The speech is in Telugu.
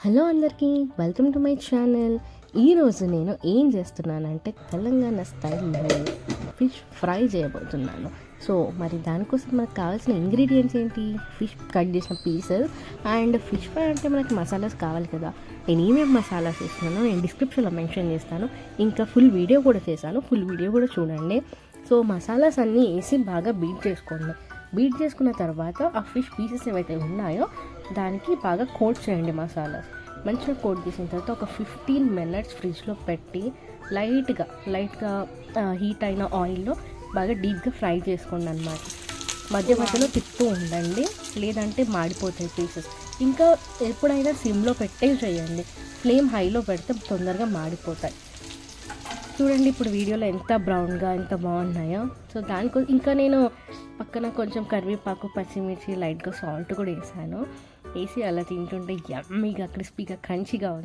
హలో అందరికీ, వెల్కమ్ టు మై ఛానల్. ఈరోజు నేను ఏం చేస్తున్నానంటే తెలంగాణ స్టైల్లో ఫిష్ ఫ్రై చేయబోతున్నాను. సో మరి దానికోసం మనకు కావాల్సిన ఇంగ్రీడియంట్స్ ఏంటి? ఫిష్ కట్ చేసిన పీసెస్ అండ్ ఫిష్ ఫ్రై అంటే మనకి మసాలాస్ కావాలి కదా. నేను ఏమేమి మసాలాస్ వేస్తున్నానో నేను డిస్క్రిప్షన్లో మెన్షన్ చేస్తాను. ఇంకా ఫుల్ వీడియో కూడా చేశాను, ఫుల్ వీడియో కూడా చూడండి. సో మసాలాస్ అన్నీ వేసి బాగా బీట్ చేసుకోండి. బీట్ చేసుకున్న తర్వాత ఆ ఫిష్ పీసెస్ ఏవైతే ఉన్నాయో దానికి బాగా కోట్ చేయండి. మసాలాస్ మంచిగా కోట్ చేసిన తర్వాత ఒక 15 minutes ఫ్రిడ్జ్లో పెట్టి లైట్గా హీట్ అయిన ఆయిల్లో బాగా డీప్గా ఫ్రై చేసుకోండి అన్నమాట. మధ్య మధ్యలో తిప్పుతూ ఉండండి, లేదంటే మాడిపోతాయి పీసెస్. ఇంకా ఎప్పుడైనా సిమ్లో పెట్టే చేయండి, ఫ్లేమ్ హైలో పెడితే తొందరగా మాడిపోతాయి. చూడండి ఇప్పుడు వీడియోలో ఎంత బ్రౌన్గా ఎంత బాగున్నాయో. సో దానికోసం ఇంకా నేను పక్కన కొంచెం కరివేపాకు, పచ్చిమిర్చి, లైట్గా సాల్ట్ కూడా వేసాను. వేసి అలా తింటుంటే యమ్మీగా క్రిస్పీగా క్రంచీగా ఉంది.